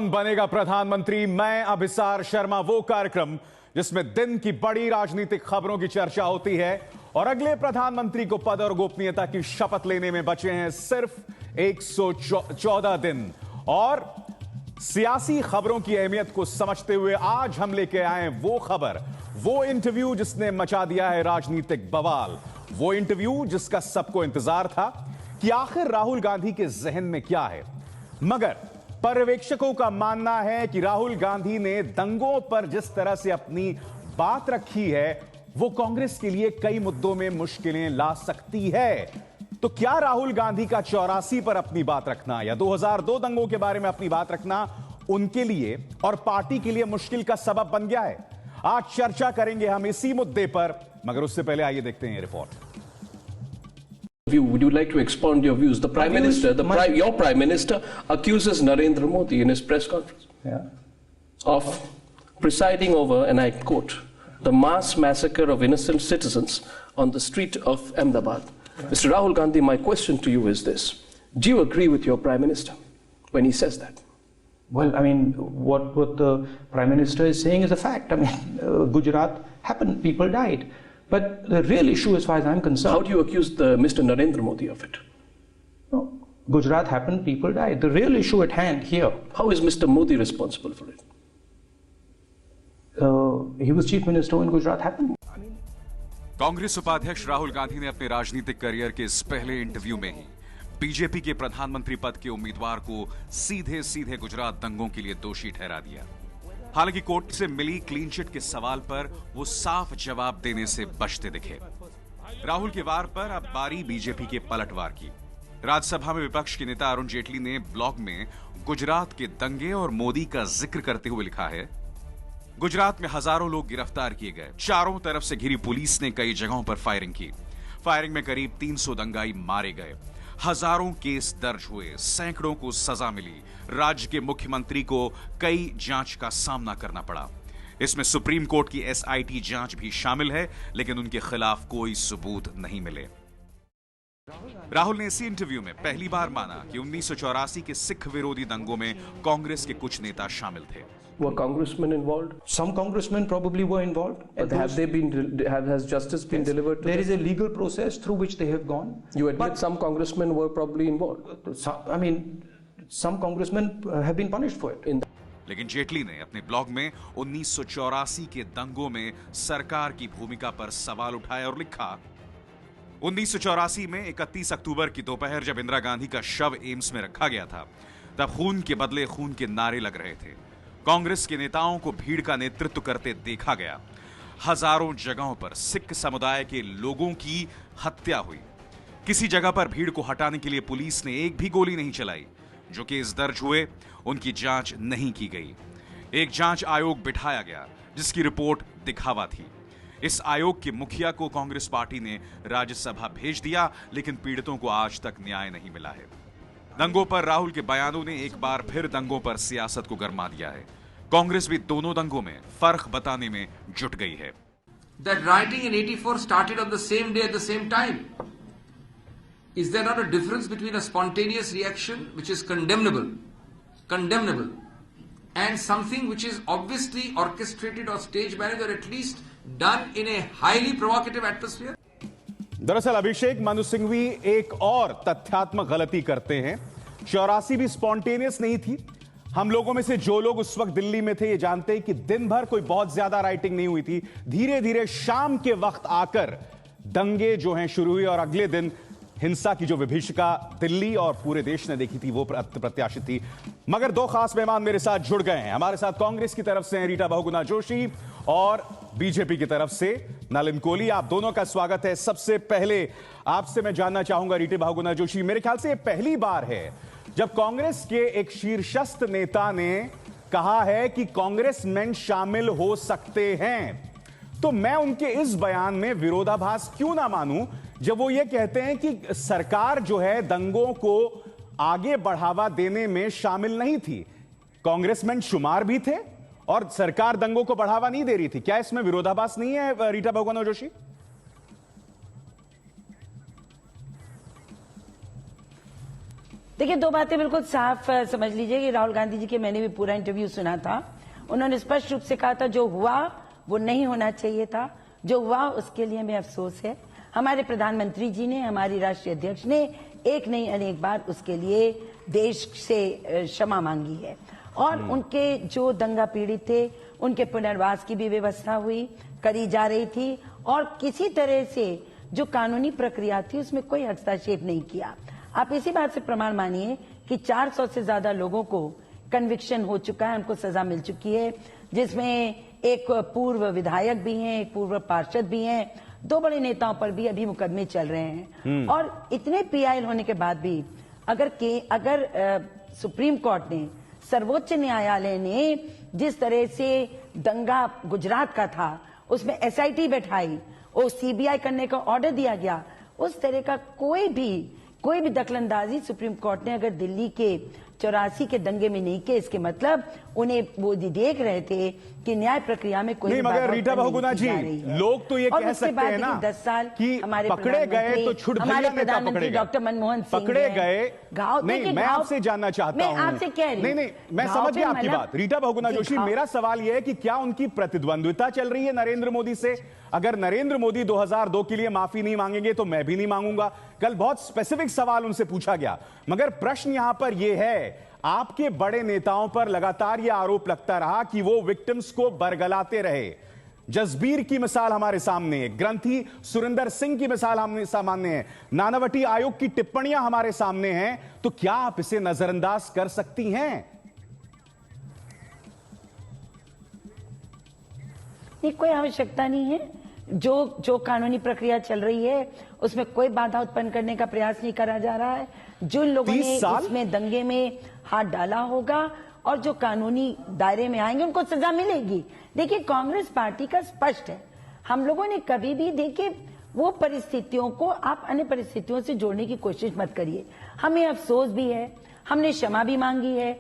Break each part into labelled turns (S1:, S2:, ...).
S1: कौन बनेगा प्रधानमंत्री, मैं अभिसार शर्मा, वो कार्यक्रम जिसमें दिन की बड़ी राजनीतिक खबरों की चर्चा होती है और अगले प्रधानमंत्री को पद और गोपनीयता की शपथ लेने में बचे हैं सिर्फ 114 दिन। और सियासी खबरों की अहमियत को समझते हुए आज हम लेके आए वो खबर, वो इंटरव्यू जिसने मचा दिया है राजनीतिक बवाल, वो इंटरव्यू जिसका सबको इंतजार था कि आखिर राहुल गांधी के जहन में क्या है। मगर पर्यवेक्षकों का मानना है कि राहुल गांधी ने दंगों पर जिस तरह से अपनी बात रखी है वो कांग्रेस के लिए कई मुद्दों में मुश्किलें ला सकती है। तो क्या राहुल गांधी का 84 पर अपनी बात रखना या 2002 दंगों के बारे में अपनी बात रखना उनके लिए और पार्टी के लिए मुश्किल का सबब बन गया है? आज चर्चा करेंगे हम इसी मुद्दे पर, मगर उससे पहले आइए देखते हैं ये report.
S2: Would you like to expound your views? The Prime Minister, your Prime Minister accuses Narendra Modi in his press conference of presiding over, and I quote, the mass massacre of innocent citizens on the street of Ahmedabad. Mr. Rahul Gandhi, my question to you is this. Do you agree with your Prime Minister when he says that?
S3: Well, I mean, what the Prime Minister is saying is a fact. I mean, Gujarat happened, people died. But the real issue, as far as I'm concerned...
S2: How do you accuse Mr. Narendra Modi of it?
S3: No, Gujarat happened, people died. The real issue at hand here...
S2: How is Mr. Modi responsible for it?
S3: He was Chief Minister when Gujarat happened.
S4: Congress उपाध्यक्ष राहुल गांधी ने अपने राजनीतिक career के इस पहले interview में ही BJP के प्रधानमंत्री पद के उम्मीदवार को सीधे सीधे गुजरात दंगों के लिए दोषी ठहरा दिया। हालांकि कोर्ट से मिली क्लीन चिट के सवाल पर वो साफ जवाब देने से बचते दिखे। राहुल के वार पर अब बारी बीजेपी के पलटवार की। राज्यसभा में विपक्ष के नेता अरुण जेटली ने ब्लॉग में गुजरात के दंगे और मोदी का जिक्र करते हुए लिखा है, गुजरात में हजारों लोग गिरफ्तार किए गए, चारों तरफ से घिरी पुलिस ने कई जगहों पर फायरिंग की। फायरिंग में करीब 300 दंगाई मारे गए, हजारों केस दर्ज हुए, सैकड़ों को सजा मिली, राज्य के मुख्यमंत्री को कई जांच का सामना करना पड़ा। इसमें सुप्रीम कोर्ट की एसआईटी जांच भी शामिल है, लेकिन उनके खिलाफ कोई सबूत नहीं मिले। राहुल ने इसी इंटरव्यू में पहली बार माना कि 1984 के सिख विरोधी दंगों में कांग्रेस के कुछ नेता शामिल थे।
S2: Were congressmen involved?
S3: Some congressmen probably were involved.
S2: But has justice been delivered to them?
S3: There is a legal process through which they have gone.
S2: You admit some congressmen were probably involved?
S3: Some congressmen have been punished for it.
S4: लेकिन जेटली ने अपने blog में 1984 के दंगों में सरकार की भूमिका पर सवाल उठाया और लिखा, 1984 में 31 अक्टूबर की दोपहर जब इंदिरा गांधी का शव एम्स में रखा गया था, तब खून के बदले खून के नारे लग रहे थे। कांग्रेस के नेताओं को भीड़ का नेतृत्व करते देखा गया। हजारों जगहों पर सिख समुदाय के लोगों की हत्या हुई। किसी जगह पर भीड़ को हटाने के लिए पुलिस ने एक भी गोली नहीं चलाई। जो केस दर्ज हुए उनकी जांच नहीं की गई। एक जांच आयोग बिठाया गया जिसकी रिपोर्ट दिखावा थी। इस आयोग के मुखिया को कांग्रेस पार्टी ने राज्यसभा भेज दिया, लेकिन पीड़ितों को आज तक न्याय नहीं मिला है। दंगों पर राहुल के बयानों ने एक बार फिर दंगों पर सियासत को गरमा दिया है। कांग्रेस भी दोनों दंगों में फर्क बताने में जुट गई है।
S5: That rioting in 84 started on the same day at the same time. Is there not a difference between a spontaneous reaction, which is condemnable, and something which is obviously orchestrated or stage managed or at least done in a highly provocative atmosphere?
S1: दरअसल अभिषेक मनु सिंघवी एक और तथ्यात्मक गलती करते हैं। 84 भी spontaneous नहीं थी। हम लोगों में से जो लोग उस वक्त दिल्ली में थे ये जानते हैं कि दिन भर कोई बहुत ज्यादा राइटिंग नहीं हुई थी। धीरे धीरे शाम के वक्त आकर दंगे जो हैं शुरू हुए और अगले दिन हिंसा की जो विभीषिका दिल्ली और पूरे देश ने देखी थी वो प्रत्याशित थी। मगर दो खास मेहमान मेरे साथ जुड़ गए हैं। हमारे साथ कांग्रेस की तरफ से रीटा बहुगुणा जोशी और बीजेपी की तरफ से नलिन कोहली। आप दोनों का स्वागत है। सबसे पहले आपसे मैं जानना चाहूंगा रीटा बहुगुणा जोशी, मेरे ख्याल से यह पहली बार है जब कांग्रेस के एक शीर्षस्थ नेता ने कहा है कि कांग्रेसमैन शामिल हो सकते हैं, तो मैं उनके इस बयान में विरोधाभास क्यों ना मानूं जब वो ये कहते हैं कि सरकार जो है दंगों को आगे बढ़ावा देने में शामिल नहीं थी, कांग्रेसमैन शुमार भी थे और सरकार दंगों को बढ़ावा नहीं दे रही थी। क्या इसमें विरोधाभास नहीं है रीटा बहुगुणा जोशी?
S6: देखिए, दो बातें बिल्कुल साफ समझ लीजिए कि राहुल गांधी जी के मैंने भी पूरा इंटरव्यू सुना था। उन्होंने स्पष्ट रूप से कहा था जो हुआ वो नहीं होना चाहिए था, जो हुआ उसके लिए हमें अफसोस है। हमारे प्रधानमंत्री जी ने, हमारी राष्ट्रीय अध्यक्ष ने एक नहीं अनेक बार उसके लिए देश से क्षमा मांगी है और उनके जो दंगा पीड़ित थे उनके पुनर्वास की भी व्यवस्था करी जा रही थी और किसी तरह से जो कानूनी प्रक्रिया थी उसमें कोई हस्तक्षेप नहीं किया। आप इसी बात से प्रमाण मानिए कि 400 से ज्यादा लोगों को कन्विक्शन हो चुका है, उनको सजा मिल चुकी है, जिसमें एक पूर्व विधायक भी हैं, एक पूर्व पार्षद भी हैं, 2 बड़े नेताओं पर भी अभी मुकदमे चल रहे हैं। और इतने पीआईएल होने के बाद भी अगर सुप्रीम कोर्ट ने, सर्वोच्च न्यायालय ने जिस तरह से दंगा गुजरात का था उसमें एसआईटी बैठाई और सीबीआई करने का ऑर्डर दिया गया, उस तरह का कोई भी दखलंदाजी सुप्रीम कोर्ट ने अगर दिल्ली के 84 के दंगे में नहीं किए, इसके मतलब उन्हें वो देख रहे थे कि न्याय प्रक्रिया में कोई
S1: नहीं, मगर रीटा बहुगुणा जी, लोग तो ये कह सकते हैं ना
S6: 10 साल
S1: कि
S6: हमारे
S1: पकड़े गए तो छुटभैया नेता पकड़े गए,
S6: डॉक्टर मनमोहन सिंह
S1: पकड़े गए। नहीं, मैं आपसे जानना चाहता हूं,
S6: मैं आपसे कह रही हूं,
S1: नहीं, मैं समझ गया आपकी बात। रीटा बहुगुणा जोशी, मेरा सवाल यह है कि क्या उनकी प्रतिद्वंद्विता चल रही है नरेंद्र मोदी से? अगर नरेंद्र मोदी 2002 के लिए माफी नहीं मांगेंगे तो मैं भी नहीं मांगूंगा। कल बहुत स्पेसिफिक सवाल उनसे पूछा गया, मगर प्रश्न यहां पर यह है, आपके बड़े नेताओं पर लगातार यह आरोप लगता रहा कि वो विक्टिम्स को बरगलाते रहे। जसबीर की मिसाल हमारे सामने है, ग्रंथी सुरिंदर सिंह की मिसाल हमारे सामने है, नानावटी आयोग की टिप्पणियां हमारे सामने हैं, तो क्या आप इसे नजरअंदाज कर सकती हैं?
S6: कोई आवश्यकता नहीं है। जो कानूनी प्रक्रिया चल रही है उसमें कोई बाधा उत्पन्न करने का प्रयास नहीं करा जा रहा है। जिन लोगों ने इसमें दंगे में हाथ डाला होगा और जो कानूनी दायरे में आएंगे उनको सजा मिलेगी। देखिए, कांग्रेस पार्टी का स्पष्ट है, हम लोगों ने कभी भी, देखिए, वो परिस्थितियों को आप अन्य परिस्थितियों से जोड़ने की कोशिश मत करिए। हमें अफसोस भी है, हमने क्षमा भी मांगी है,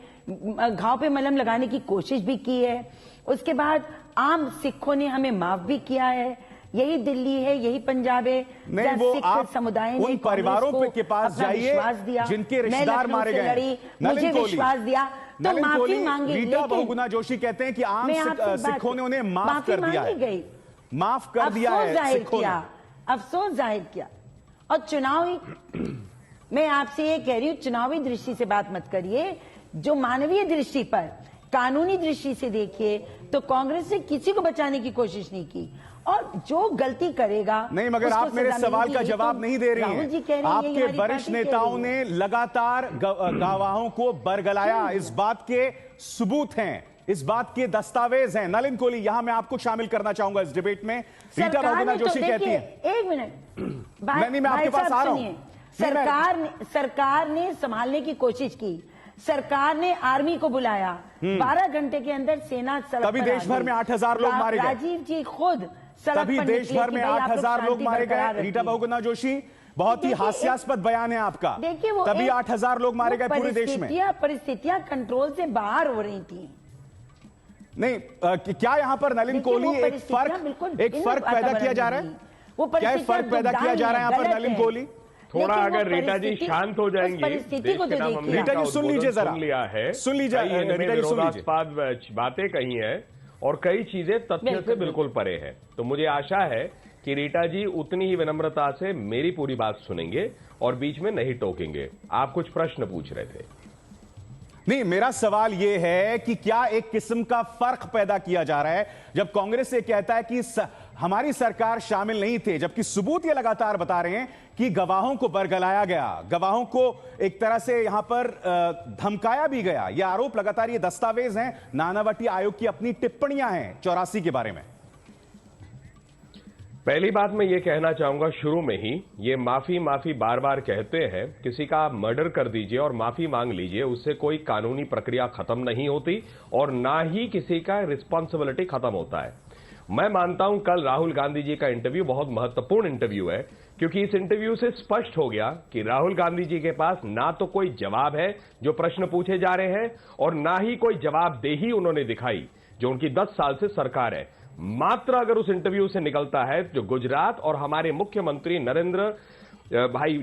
S6: घाव पे मलहम लगाने की कोशिश भी की है, उसके बाद आम सिखों ने हमें माफ भी किया है। यही दिल्ली है, यही पंजाब है,
S1: नहीं, वो आप समुदाय उन परिवारों के पास जाइए जिनके रिश्तेदार मारे गए,
S6: मुझे विश्वास दिया तो माफी मांगी।
S1: रीटा बहुगुणा जोशी कहते हैं कि आम सिखों ने उन्हें माफ कर दिया है, माफ कर दिया है सिखों ने,
S6: अफसोस जाहिर किया। और चुनावी, मैं आपसे ये कह रही हूं, चुनावी दृष्टि से बात मत करिए, जो मानवीय दृष्टि पर, कानूनी दृष्टि से देखिए तो कांग्रेस ने किसी को बचाने की कोशिश नहीं की और जो गलती करेगा
S1: नहीं, मगर आप मेरे सवाल का जवाब नहीं दे रही हैं। आपके वरिष्ठ नेताओं ने लगातार गवाहों को बरगलाया, इस बात के सबूत हैं, इस बात के दस्तावेज हैं। नलिन कोहली, यहां मैं आपको शामिल करना चाहूंगा इस डिबेट में। रीटा बहुगुणा जोशी कहती हैं,
S6: एक मिनट,
S1: मैं आपके पास आ रहा हूं।
S6: सरकार ने संभालने की कोशिश की, सरकार ने आर्मी को बुलाया, 12 घंटे के अंदर सेना सड़क
S1: तभी देश भर में 8000 लोग मारे गए।
S6: राजीव जी खुद
S1: तभी देश भर में 8000 लोग मारे गए। रीटा बहुगुणा जोशी, बहुत ही हास्यास्पद बयान है आपका।
S6: देखिए, वो
S1: तभी 8000 लोग मारे गए पूरे देश में।
S6: परिस्थितियां कंट्रोल से बाहर हो रही थी।
S1: नहीं, क्या यहां पर नलिन कोहली एक फर्क पैदा किया जा रहा है? क्या फर्क पैदा किया जा रहा है यहां पर नलिन कोहली?
S7: थोड़ा अगर रीटा जी शांत हो जाएंगी,
S1: रीटा जी सुन लीजिए जरा,
S7: लिया है,
S1: सुन लीजिए,
S7: विरोधास्पद बातें कही हैं और कई चीजें तथ्य से बिल्कुल परे हैं। तो मुझे आशा है कि रीटा जी उतनी ही विनम्रता से मेरी पूरी बात सुनेंगे और बीच में नहीं टोकेंगे। आप कुछ प्रश्न पूछ रहे थे।
S1: नहीं, मेरा सवाल यह है कि क्या एक किस्म का फर्क पैदा किया जा रहा है जब कांग्रेस ये कहता है कि हमारी सरकार शामिल नहीं थे, जबकि सबूत ये लगातार बता रहे हैं कि गवाहों को बरगलाया गया, गवाहों को एक तरह से यहां पर धमकाया भी गया। ये आरोप लगातार, ये दस्तावेज हैं, नानावटी आयोग की अपनी टिप्पणियां हैं 84 के बारे में।
S7: पहली बात मैं ये कहना चाहूंगा, शुरू में ही ये माफी माफी बार बार कहते हैं, किसी का मर्डर कर दीजिए और माफी मांग लीजिए, उससे कोई कानूनी प्रक्रिया खत्म नहीं होती और ना ही किसी का रिस्पॉन्सिबिलिटी खत्म होता है। मैं मानता हूं कल राहुल गांधी जी का इंटरव्यू बहुत महत्वपूर्ण इंटरव्यू है, क्योंकि इस इंटरव्यू से स्पष्ट हो गया कि राहुल गांधी जी के पास ना तो कोई जवाब है जो प्रश्न पूछे जा रहे हैं और ना ही कोई जवाबदेही उन्होंने दिखाई जो उनकी 10 साल से सरकार है। मात्र अगर उस इंटरव्यू से निकलता है जो गुजरात और हमारे मुख्यमंत्री नरेंद्र भाई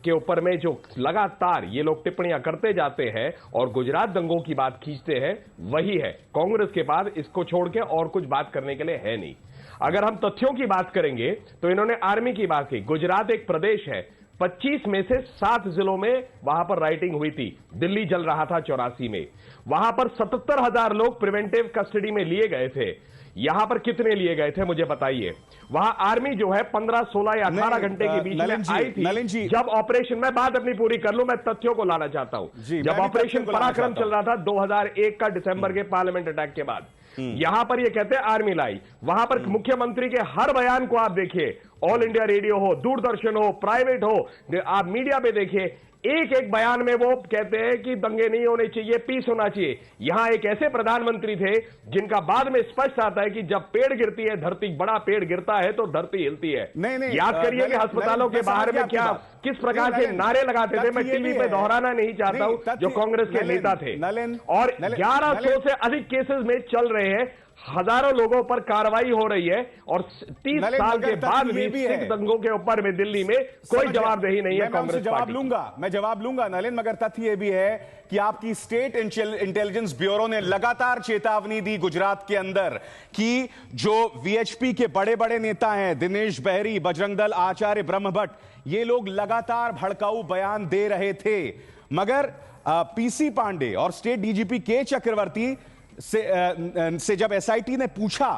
S7: के ऊपर में जो लगातार ये लोग टिप्पणियां करते जाते हैं और गुजरात दंगों की बात खींचते हैं, वही है कांग्रेस के पास इसको छोड़ के और कुछ बात करने के लिए है नहीं। अगर हम तथ्यों की बात करेंगे तो इन्होंने आर्मी की बात की। गुजरात एक प्रदेश है, 25 में से 7 जिलों में वहां पर राइटिंग हुई थी। दिल्ली जल रहा था 84 में, वहां पर 77,000 लोग प्रिवेंटिव कस्टडी में लिए गए थे। यहां पर कितने लिए गए थे मुझे बताइए। वहां आर्मी जो है 15, 16 या 18 घंटे के बीच में आई थी। जब ऑपरेशन, मैं बात अपनी पूरी कर लूं, मैं तथ्यों को लाना चाहता हूं। जब ऑपरेशन पराक्रम चल रहा था 2001 का दिसंबर के पार्लियामेंट अटैक के बाद, यहां पर ये कहते हैं आर्मी लाई। वहां पर मुख्यमंत्री के हर बयान को आप देखिए, ऑल इंडिया रेडियो हो, दूरदर्शन हो, प्राइवेट हो, आप मीडिया पे देखिए, एक एक बयान में वो कहते हैं कि दंगे नहीं होने चाहिए, पीस होना चाहिए। यहां एक ऐसे प्रधानमंत्री थे जिनका बाद में स्पष्ट आता है कि जब पेड़ गिरती है धरती, बड़ा पेड़ गिरता है तो धरती हिलती है।
S1: नहीं,
S7: याद करिए कि अस्पतालों के बाहर में क्या किस प्रकार के नारे लगाते थे। मैं टीवी पे दोहराना नहीं चाहता हूं, जो कांग्रेस के नेता थे। और 1100 से अधिक केसेस में चल रहे हैं, हजारों लोगों पर कार्रवाई हो रही है और 30 साल के बाद भी सिख दंगों के ऊपर में दिल्ली में कोई जवाबदेही नहीं है कांग्रेस पार्टी।
S1: मैं जवाब लूंगा नलिन, मगर तथ्य यह भी है कि आपकी स्टेट इंटेलिजेंस ब्यूरो ने लगातार चेतावनी दी गुजरात के अंदर कि जो वीएचपी के बड़े बड़े नेता हैं, दिनेश बहरी, बजरंग दल, आचार्य ब्रह्मभट्ट, ये लोग लगातार भड़काऊ बयान दे रहे थे। मगर पीसी पांडे और स्टेट डीजीपी के चक्रवर्ती से जब एसआईटी ने पूछा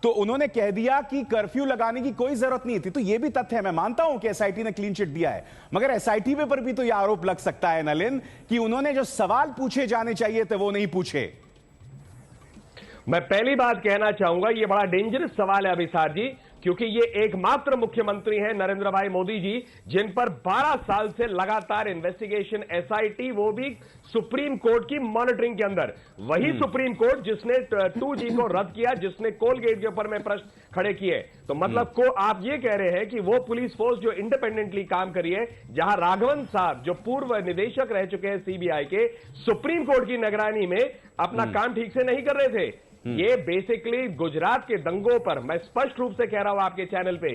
S1: तो उन्होंने कह दिया कि कर्फ्यू लगाने की कोई जरूरत नहीं थी। तो यह भी तथ्य है, मैं मानता हूं कि एसआईटी ने क्लीन चिट दिया है, मगर एसआईटी पर भी तो यह आरोप लग सकता है नलिन कि उन्होंने जो सवाल पूछे जाने चाहिए थे वो नहीं पूछे।
S7: मैं पहली बात कहना चाहूंगा, यह बड़ा डेंजरस सवाल है अभिसार जी, क्योंकि ये एकमात्र मुख्यमंत्री हैं नरेंद्र भाई मोदी जी जिन पर 12 साल से लगातार इन्वेस्टिगेशन, एसआईटी, वो भी सुप्रीम कोर्ट की मॉनिटरिंग के अंदर। वही सुप्रीम कोर्ट जिसने 2G को रद्द किया, जिसने कोलगेट के ऊपर में प्रश्न खड़े किए। तो मतलब को आप ये कह रहे हैं कि वो पुलिस फोर्स जो इंडिपेंडेंटली काम करी है, जहां राघवन साहब जो पूर्व निदेशक रह चुके हैं सीबीआई के, सुप्रीम कोर्ट की निगरानी में अपना काम ठीक से नहीं कर रहे थे। ये बेसिकली गुजरात के दंगों पर, मैं स्पष्ट रूप से कह रहा हूं आपके चैनल पे,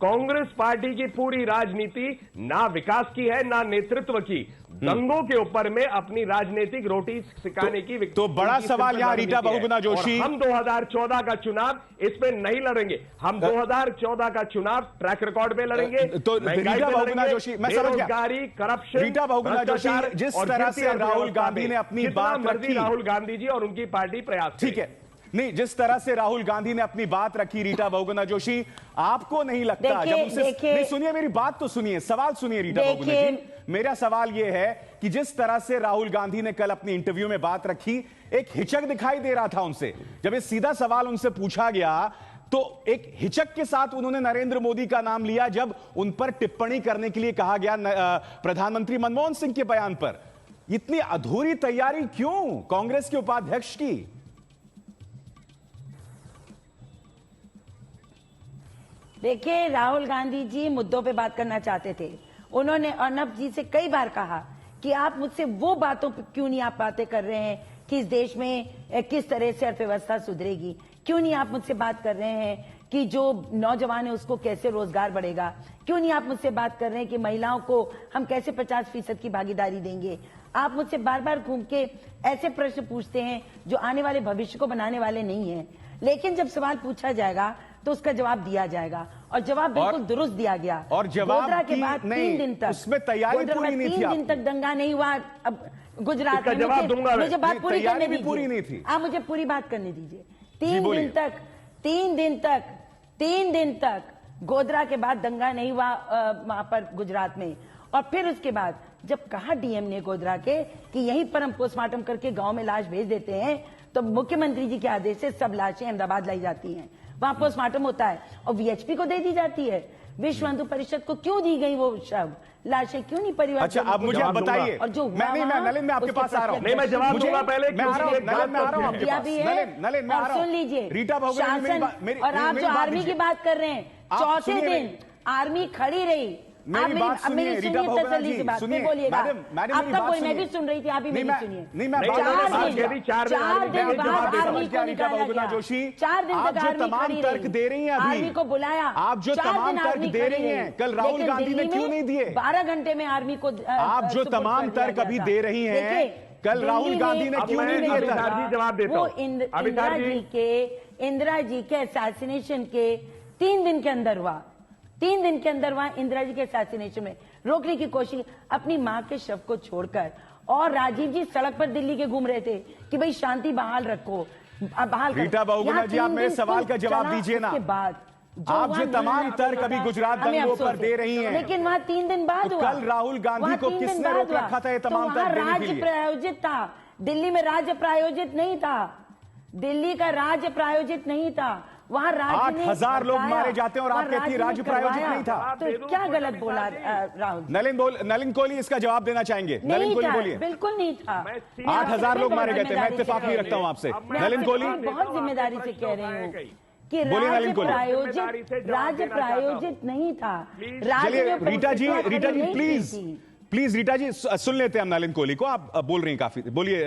S7: कांग्रेस पार्टी की पूरी राजनीति ना विकास की है ना नेतृत्व की, दंगों के ऊपर में अपनी राजनीतिक रोटी सिकाने की।
S1: तो बड़ा सवाल यहां रीटा बहुगुणा जोशी,
S7: हम 2014 का चुनाव इस पे नहीं लड़ेंगे। हम 2014 का चुनाव ट्रैक रिकॉर्ड पे लड़ेंगे।
S1: तो रीटा बहुगुणा जोशी, मैं समझ गया,
S7: करप्शन,
S1: रीटा बहुगुणा जोशी, जिस तरह से राहुल गांधी ने अपनी बात रखी,
S7: राहुल गांधी जी और उनकी पार्टी प्रयास,
S1: ठीक है, नहीं, जिस तरह से राहुल गांधी ने अपनी बात रखी रीटा बहुगुणा जोशी, आपको नहीं लगता जब उसे नहीं, सुनिए मेरी बात तो सुनिए, सवाल सुनिए रीटा बहुगुणा जी। मेरा सवाल यह है कि जिस तरह से राहुल गांधी ने कल अपनी इंटरव्यू में बात रखी, एक हिचक दिखाई दे रहा था उनसे। जब ये सीधा सवाल उनसे पूछा गया तो एक हिचक के साथ उन्होंने नरेंद्र मोदी का नाम लिया जब उन पर टिप्पणी करने के लिए कहा गया प्रधानमंत्री मनमोहन सिंह के बयान पर। इतनी अधूरी तैयारी क्यों कांग्रेस के उपाध्यक्ष की?
S6: देखिए, राहुल गांधी जी मुद्दों पे बात करना चाहते थे। उन्होंने अर्नब जी से कई बार कहा कि आप मुझसे वो बातों पे क्यों नहीं आप बातें कर रहे हैं कि इस देश में किस तरह से अर्थव्यवस्था सुधरेगी, क्यों नहीं आप मुझसे बात कर रहे हैं कि जो नौजवान है उसको कैसे रोजगार बढ़ेगा, क्यों नहीं आप मुझसे बात कर रहे हैं कि महिलाओं को हम कैसे 50% की भागीदारी देंगे। आप मुझसे बार बार घूम के ऐसे प्रश्न पूछते हैं जो आने वाले भविष्य को बनाने वाले नहीं है। लेकिन जब सवाल पूछा जाएगा तो उसका जवाब दिया जाएगा और जवाब बिल्कुल दुरुस्त दिया गया।
S1: और जवाब
S6: गोधरा के बाद 3 दिन तक
S1: उसमें तैयारी पूरी नहीं थी।
S6: 3 दिन तक दंगा नहीं हुआ। अब गुजरात में
S7: जवाब दूंगा,
S6: मुझे बात पूरी करने
S1: पूरी नहीं
S6: दीजिए।
S1: थी।
S6: आप मुझे पूरी बात करने दीजिए। 3 दिन तक गोधरा के बाद दंगा नहीं हुआ वहां पर गुजरात में। और फिर उसके बाद जब कहा डीएम ने गोधरा के कि यहीं पर हम पोस्टमार्टम करके गांव में लाश भेज देते हैं, तो मुख्यमंत्री जी के आदेश से सब लाशें अहमदाबाद लाई जाती हैं, वहां पोस्टमार्टम होता है और वीएचपी को दे दी जाती है। विश्व हिंदू परिषद को क्यों दी गई वो शव, लाशें क्यों नहीं परिवार?
S1: अच्छा, अब मुझे आप बताइए।
S6: और जो
S1: नलिन, मैं आपके पास आ रहा हूं।
S7: नहीं, मैं जवाब दूंगा पहले।
S1: मैं आ रहा हूं नलिन, मैं आ रहा हूं।
S6: सुन लीजिए,
S1: रीटा
S6: शासन और आप जो आर्मी की बात कर रहे हैं, चौथे दिन आर्मी खड़ी रही
S1: मेरी बात सुनिए रीटा बहुगुणा जी, सुनिए मैडम, मैडम मेरी बात सुनिए।
S6: मैं भी सुन रही थी, आप भी मेरी सुनिए।
S1: नहीं, मैं
S6: चार दिन बाद आर्मी को निकाला गया।
S1: जोशी,
S6: 4 दिन
S1: आप
S6: तक
S1: जो
S6: आर्मी
S1: तमाम
S6: खड़ी
S1: तर्क
S6: रही।
S1: दे रही हैं
S6: आर्मी
S1: अभी,
S6: को बुलाया,
S1: आप जो
S6: 4
S1: तमाम
S6: दिन
S1: तर्क
S6: आर्मी
S1: दे
S6: खड़ी
S1: रही हैं, कल राहुल
S6: लेकिन
S1: गांधी ने
S6: दिल्ली
S1: क्यों
S6: में
S1: नहीं दिए?
S6: 12 घंटे में आर्मी को
S1: आप जो तमाम तर्क अभी दे रही हैं, कल राहुल गांधी ने क्यों नहीं दिए तर्क?
S7: जवाब देता
S6: वो
S7: हूं।
S6: इंदिरा जी के असैसिनेशन के 3 दिन के अंदर हुआ। 3 दिन के अंदर वहां इंदिरा जी के असैसिनेशन में रोकने की कोशिश, अपनी मां के शव को छोड़कर, और राजीव जी सड़क पर दिल्ली के घूम रहे थे कि भाई शांति बहाल रखो, बहाल करो।
S1: रीटा बहुगुणा जी, आप मेरे सवाल का जवाब दीजिए ना।
S6: के बाद
S1: आप जो तमाम तर्क अभी गुजरात दंगों पर दे रही हैं,
S6: लेकिन वहां 3 दिन बाद
S1: तो
S6: हुआ।
S1: कल राहुल गांधी को किसने रोक रखा था ये तमाम तर्क देने के
S6: राज्य
S1: लिए?
S6: प्रायोजित था, दिल्ली में राज्य प्रायोजित नहीं था, दिल्ली का राज्य प्रायोजित नहीं था। वहाँ राज्य ने
S1: 8,000 लोग
S6: बताया,
S1: मारे जाते हैं और आप
S6: वहाँ
S1: कहती हैं राज्य
S6: ने
S1: प्रायोजित
S6: करवाया।
S1: नहीं था।
S6: तो क्या गलत बोला राहुल?
S1: नलिन कोहली इसका जवाब देना चाहेंगे? नलिन
S6: नहीं
S1: कोहली
S6: था,
S1: बोलिए।
S6: बिल्कुल नहीं था।
S1: 8,000 लोग मारे गए थे, मैं इत्तेफाक नहीं रखता हूं आपसे। नलिन कोहली,
S6: बहुत जिम्मेदारी से कह रही हूँ कि
S1: बोलिए नलिन कोहली।
S6: राज्य प्रायोजित नहीं था।
S1: चलिए रीटा जी, रीटा जी
S6: नहीं
S1: प्लीज
S6: थी।
S1: प्लीज रीटा जी सुन लेते हैं हम नलिन कोहली को। आप बोल रही हैं काफी, बोलिए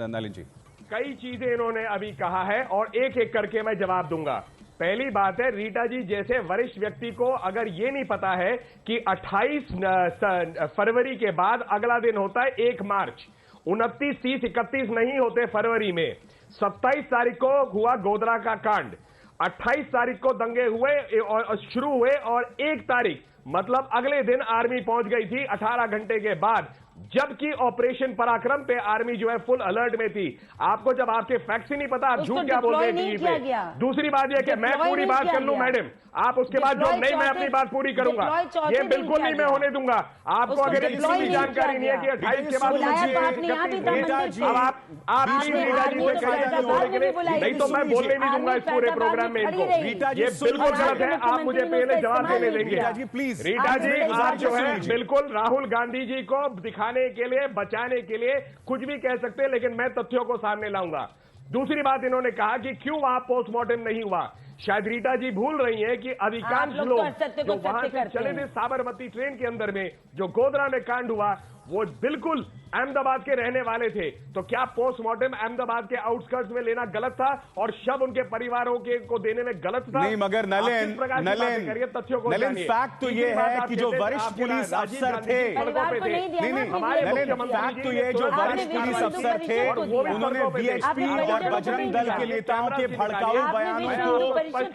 S1: नलिन जी।
S7: कई चीजें इन्होंने अभी कहा है और एक एक करके मैं जवाब दूंगा। पहली बात है, रीटा जी जैसे वरिष्ठ व्यक्ति को अगर ये नहीं पता है कि 28 फरवरी के बाद अगला दिन होता है 1 मार्च, 29, 30, 31 नहीं होते फरवरी में। 27 तारीख को हुआ गोधरा का कांड, 28 तारीख को दंगे हुए और शुरू हुए, और 1 तारीख मतलब अगले दिन आर्मी पहुंच गई थी 18 घंटे के बाद, जबकि ऑपरेशन पराक्रम पे आर्मी जो है फुल अलर्ट में थी। आपको जब आपके फैक्ट्स ही नहीं पता, आप झूठ क्या बोलते हैं टीवी पे। दूसरी बात यह कि मैं पूरी बात कर लूं मैडम, आप उसके बाद जो नहीं, मैं अपनी बात पूरी करूंगा, ये बिल्कुल नहीं मैं होने दूंगा। आपको अगर इतनी भी जानकारी नहीं है कि 28 के बाद
S1: अब आप
S7: नहीं तो मैं बोलने नहीं दूंगा इस पूरे प्रोग्राम में इनको। ये बिल्कुल गलत है, आप मुझे पहले जवाब देने देंगे।
S1: रीटा जी प्लीज।
S7: रीटा जी आप जो है बिल्कुल राहुल गांधी जी को दिखाने के लिए, बचाने के लिए कुछ भी कह सकते हैं, लेकिन मैं तथ्यों को सामने लाऊंगा। दूसरी बात, इन्होंने कहा कि क्यों वहां पोस्टमार्टम नहीं हुआ। शायद रीटा जी भूल रही हैं कि अधिकांश लोग जो वहां से चले थे साबरमती ट्रेन के अंदर में, जो गोधरा में कांड हुआ, वो बिल्कुल अहमदाबाद के रहने वाले थे। तो क्या पोस्टमार्टम अहमदाबाद के आउटस्कर्ट्स में लेना गलत था और शव उनके परिवारों के को देने में गलत था?
S1: नहीं, मगर नलिन
S7: तथ्यों को
S1: नलिन फैक्ट तो ये है कि जो वरिष्ठ पुलिस अफसर थे, फैक्ट तो ये जो वरिष्ठ पुलिस अफसर थे, उन्होंने वीएचपी और बजरंग दल के नेताओं के भड़काऊ बयानों को,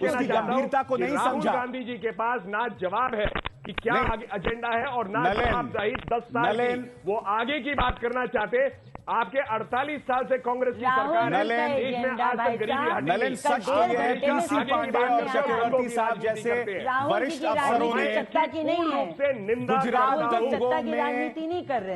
S1: उसकी गंभीरता को नहीं समझा।
S7: गांधी जी के पास ना जवाब है कि क्या आगे एजेंडा है और ना जवाबदाही 10 साल की वो आगे की बात करना चाहते। आपके 48 साल से कांग्रेस की सरकार है, देश में आज तक गरीबी हटी नहीं।
S1: नलिन सच तो ये है कि सी पांडे और चक्रवर्ती साहब जैसे वरिष्ठ अफसरों ने गुजरात दंगों में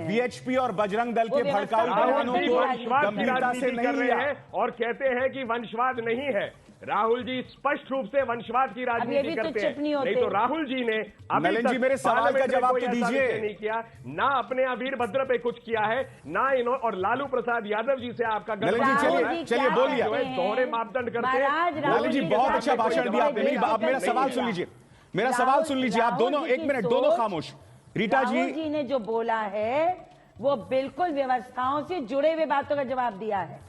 S1: वीएचपी और बजरंग दल के भड़काऊ बयानों को गंभीरता से नहीं लिया
S7: और कहते हैं कि वंशवाद नहीं है। राहुल जी स्पष्ट रूप से वंशवाद की राजनीति करते हैं। नहीं तो राहुल जी ने
S1: नलिन जी मेरे सवाल का जवाब तो दीजिए।
S7: नहीं किया, ना अपने वीरभद्र पे कुछ किया है, ना इन्होंने, और लालू प्रसाद यादव जी से आपका
S1: नलिन जी चलिए बोलिए।
S7: दोहरे मापदंड करते हैं।
S1: नलिन जी बहुत अच्छा भाषण दिया आपने। आप मेरा सवाल सुन लीजिए, मेरा सवाल सुन लीजिए। आप दोनों 1 मिनट दोनों खामोश। रीटा जी
S6: ने जो बोला है वो बिल्कुल व्यवस्थाओं से जुड़े हुए बातों का जवाब दिया है।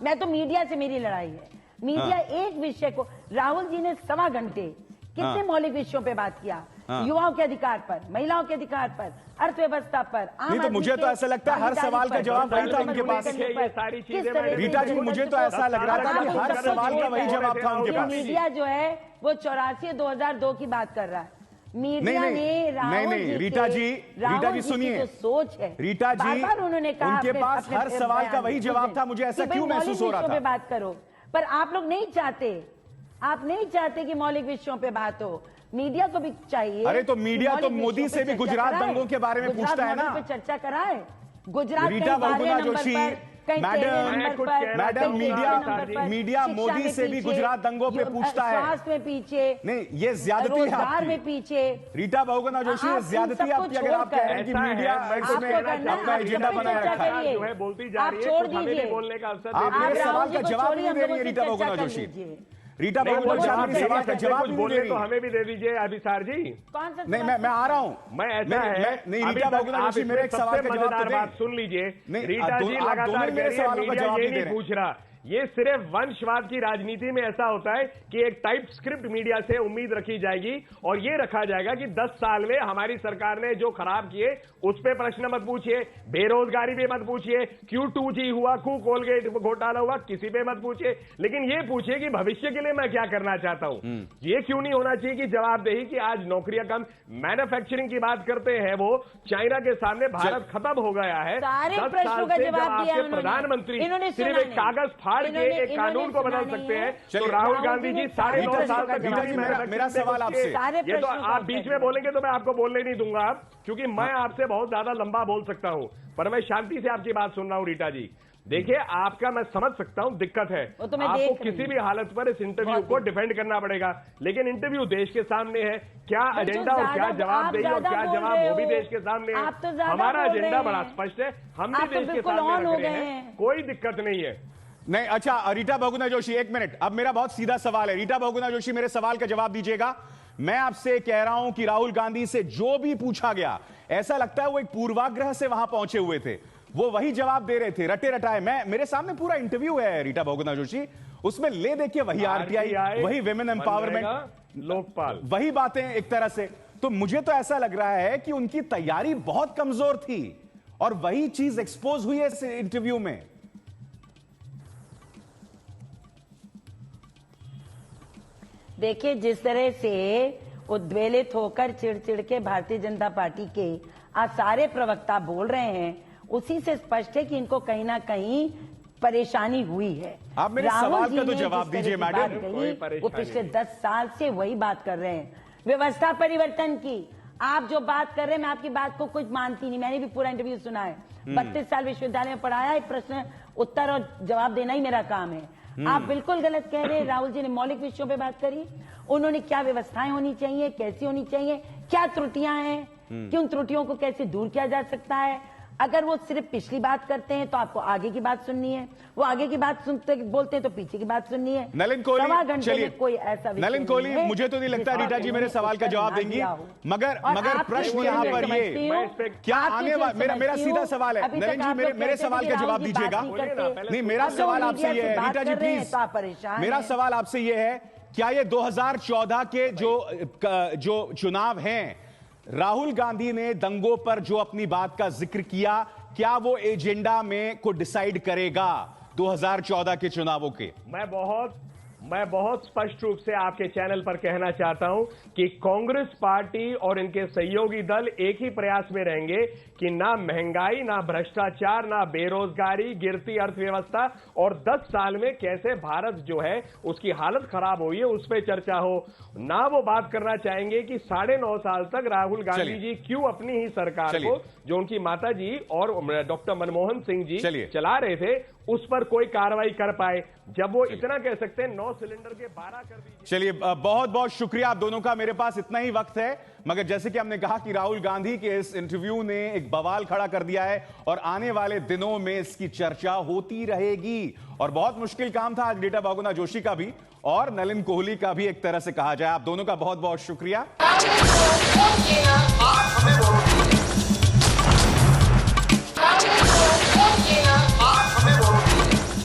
S6: मैं तो मीडिया से मेरी लड़ाई है। मीडिया एक विषय को, राहुल जी ने 1.25 घंटे कितने मौलिक विषयों पे बात किया, युवाओं के अधिकार पर, महिलाओं के अधिकार पर, अर्थव्यवस्था पर।
S1: नहीं तो मुझे तो ऐसा लगता है हर सवाल का जवाब वही था उनके पास। रीटा जी मुझे तो ऐसा लग रहा था कि हर सवाल का वही जवाब था उनके पास।
S6: मीडिया जो है वो 84-2002 की बात कर रहा है। मीडिया ने
S1: नहीं रीटा जी सुनिए,
S6: सोच है
S1: रीटा जी
S6: उन्होंने कहा
S1: उनके पास हर सवाल का वही जवाब था। मुझे ऐसा क्यों महसूस हो रहा था?
S6: बात करो, पर आप लोग नहीं चाहते, आप नहीं चाहते कि मौलिक विषयों पे बात हो। मीडिया को भी चाहिए।
S1: अरे तो मीडिया तो मोदी से भी गुजरात दंगों के बारे में पूछता है ना।
S6: चर्चा कराए गुजरात।
S1: रीटा बहुगुणा जोशी मैडम, मीडिया मोदी से भी गुजरात दंगों पे पूछता है।
S6: स्वास्थ्य में पीछे
S1: नहीं, ये ज्यादती है आपकी।
S6: में पीछे
S1: रीटा बहुगुणा जोशी, ये ज्यादती आपकी अगर आप कह रहे हैं कि मीडिया अपना एजेंडा बनाए रखा है।
S7: बोलती जा रही है,
S6: छोड़ दीजिए,
S7: बोलने का अवसर।
S1: आप मेरे सवाल का जवाब नहीं दे रही है रीटा बहुगुणा जोशी। रीटा बहुगुणा जोशी मेरे सवाल का जवाब
S7: कुछ
S1: नहीं
S7: बोले
S1: दे रही।
S7: तो हमें भी दे दीजिए अभिसार जी।
S6: कौन सा
S1: नहीं, मैं आ रहा हूं।
S7: मैं ऐसा है
S1: नहीं,
S7: अभी
S1: रीटा
S7: तक
S1: बहुगुणा
S7: आप
S1: जोशी मेरे एक
S7: इसमें
S1: सवाल
S7: सबसे
S1: का जवाब
S7: मजेदार
S1: तो
S7: बात
S1: दें।
S7: सुन लीजिए।
S1: नहीं,
S7: रीटा
S1: आप
S7: जी
S1: दोनों
S7: लगातार
S1: मेरे
S7: कह रही है
S1: सवालों का
S7: मीडिया
S1: जवाब
S7: ये
S1: नहीं दे
S7: नहीं
S1: रहे।
S7: पूछ रहा। ये सिर्फ वंशवाद की राजनीति में ऐसा होता है कि एक टाइप स्क्रिप्ट मीडिया से उम्मीद रखी जाएगी और ये रखा जाएगा कि 10 साल में हमारी सरकार ने जो खराब किए उस पे प्रश्न मत पूछिए, बेरोजगारी पे मत पूछिए, क्यों 2G हुआ, क्यों कोलगेट घोटाला हुआ, किसी पे मत पूछिए, लेकिन ये पूछिए कि भविष्य के लिए मैं क्या करना चाहता हूं। ये क्यों नहीं होना चाहिए कि जवाबदेही कि आज नौकरियां कम, मैन्युफैक्चरिंग की बात करते हैं वो चाइना के सामने भारत खत्म हो गया है।
S6: सारे
S7: 10
S6: प्रश्नों
S7: साल
S6: का
S7: से जब
S6: जवाब दिया
S7: आपके
S6: उन्होंने।
S7: प्रधानमंत्री
S6: इन्होंने
S7: सिर्फ
S6: सुना
S7: एक
S6: नहीं।
S7: कागज फाड़ के
S6: इन्होंने-
S7: एक कानून को
S6: इन्होंने
S7: बदल
S6: सुना
S7: सकते
S6: नहीं
S7: हैं
S6: है।
S7: तो
S1: चलिए,
S7: राहुल गांधी जी साढ़े 9 साल तक
S1: रीटा जी, मेरा सवाल आपसे।
S6: सारे
S7: ये तो
S6: प्रश्नों का
S7: आप बीच में बोलेंगे तो मैं आपको बोलने नहीं दूंगा आप, क्योंकि मैं आपसे बहुत ज्यादा लंबा बोल सकता हूं, पर मैं शांति से आपकी बात सुन रहा हूं। रीटा जी देखिए, आपका मैं समझ सकता हूं दिक्कत है,
S6: वो तो मैं
S7: आपको
S6: देख रही
S7: किसी
S6: हूं।
S7: भी हालत पर इस इंटरव्यू को डिफेंड करना पड़ेगा, लेकिन इंटरव्यू देश के सामने है। क्या एजेंडा और क्या जवाबदेही और क्या जवाब वो भी देश के सामने है।
S6: आप तो ज्यादा
S7: हमारा
S6: बोल रहे
S7: एजेंडा
S6: हैं।
S7: बड़ा स्पष्ट है, हम
S6: आप
S7: भी
S6: तो
S7: देश के
S6: बिल्कुल
S7: सामने
S6: ऑन हो
S7: रख रहे
S6: गए
S7: हैं,
S6: हैं।
S7: कोई दिक्कत नहीं है।
S1: नहीं, अच्छा रीटा बहुगुणा जोशी, एक मिनट। अब मेरा बहुत सीधा सवाल है। रीटा बहुगुणा जोशी, मेरे सवाल का जवाब दीजिएगा। मैं आपसे कह रहा हूं कि राहुल गांधी से जो भी पूछा गया, ऐसा लगता है वो एक पूर्वाग्रह से वहां पहुंचे हुए थे, वो वही जवाब दे रहे थे, रटे रटाए। मेरे सामने पूरा इंटरव्यू है रीटा बहुगुणा जोशी, उसमें ले देखिए वही आरटीआई, वही विमेन एम्पावरमेंट,
S7: लोकपाल,
S1: वही बातें एक तरह से। तो मुझे तो ऐसा लग रहा है कि उनकी तैयारी बहुत कमजोर थी और वही चीज एक्सपोज हुई है इस इंटरव्यू में।
S6: देखिए, जिस तरह से उद्वेलित होकर चिड़चिड़ के भारतीय जनता पार्टी के आज सारे प्रवक्ता बोल रहे हैं, उसी से स्पष्ट है कि इनको कहीं ना कहीं परेशानी हुई है।
S1: आप मेरे
S6: राहुल
S1: सवाल
S6: जी
S1: का तो
S6: ने
S1: जवाब
S6: जिस तरह
S1: दीजिए,
S6: की
S1: मैडम।
S6: बात
S7: कोई
S6: कही,
S7: परेशानी
S6: वो पिछले
S7: नहीं।
S6: 10 साल से वही बात कर रहे हैं, व्यवस्था परिवर्तन की। आप जो बात कर रहे हैं, मैं आपकी बात को कुछ मानती नहीं, मैंने भी पूरा इंटरव्यू सुना है। 32 साल विश्वविद्यालय में पढ़ाया है, प्रश्न उत्तर और जवाब देना ही मेरा काम है। आप बिल्कुल गलत कह रहे हैं। राहुल जी ने मौलिक विषयों पे बात करी, उन्होंने क्या व्यवस्थाएं होनी चाहिए, कैसी होनी चाहिए, क्या त्रुटियां हैं, कि उन त्रुटियों को कैसे दूर किया जा सकता है। अगर वो सिर्फ पिछली बात करते हैं तो आपको आगे की बात सुननी है, वो आगे की बात सुनते बोलते हैं तो पीछे की बात सुननी है।
S1: नलिन कोहली,
S6: सवा घंटे
S1: चलिए,
S6: में कोई ऐसा विषय
S1: नलिन कोहली,
S6: नहीं है
S1: मुझे तो नहीं लगता
S6: जिस
S1: रीटा जी मेरे
S6: आपने
S1: सवाल का
S6: उत्तर
S1: जवाब
S6: ना
S1: देंगी,
S6: दिया हो।
S1: मगर
S6: और
S1: मगर
S6: आप
S1: प्रश्न
S6: जो
S1: यहाँ पर
S6: समझती
S1: ये
S6: हो,
S1: क्या
S6: आप
S1: आने
S6: जो
S1: वाला, मेरा
S6: समझती
S1: सीधा
S6: हो,
S1: सवाल है
S6: अभी तक
S1: नलिन जी,
S6: आप लोग
S1: मेरे
S6: कहते थे
S1: सवाल
S6: कि
S1: का
S6: राहुल
S1: जवाब
S6: जी बात
S1: दीजिएगा।
S6: नहीं करते।
S1: नहीं, मेरा
S6: अब लोग
S1: सवाल आपसे
S6: मीडिया
S1: ये
S6: से
S1: है,
S6: बात
S1: रीटा जी
S6: कर रहे हैं
S1: प्लीज,
S6: तो आप परेशान
S1: मेरा
S6: हैं।
S1: सवाल आपसे ये है, क्या ये 2014 के जो चुनाव हैं, राहुल गांधी ने दंगों पर जो अपनी बात का जिक्र किया, क्या वो एजेंडा में को डिसाइड करेगा 2014 के चुनावों के?
S7: मैं बहुत स्पष्ट रूप से आपके चैनल पर कहना चाहता हूं कि कांग्रेस पार्टी और इनके सहयोगी दल एक ही प्रयास में रहेंगे कि ना महंगाई, ना भ्रष्टाचार, ना बेरोजगारी, गिरती अर्थव्यवस्था और 10 साल में कैसे भारत जो है उसकी हालत खराब हुई है उस पर चर्चा हो। ना वो बात करना चाहेंगे कि 9.5 साल तक राहुल गांधी जी क्यों अपनी ही सरकार को, जो उनकी माता जी और डॉक्टर मनमोहन सिंह जी चला रहे थे, उस पर कोई कार्रवाई कर पाए। जब वो इतना कह सकते हैं 9 सिलेंडर के 12 कर दीजिए।
S1: चलिए, बहुत बहुत शुक्रिया आप दोनों का। मेरे पास इतना ही वक्त है, मगर जैसे कि हमने कहा कि राहुल गांधी के इस इंटरव्यू ने एक बवाल खड़ा कर दिया है और आने वाले दिनों में इसकी चर्चा होती रहेगी। और बहुत मुश्किल काम था आज रीटा बहुगुणा जोशी का भी और नलिन कोहली का भी, एक तरह से कहा जाए। आप दोनों का बहुत बहुत शुक्रिया।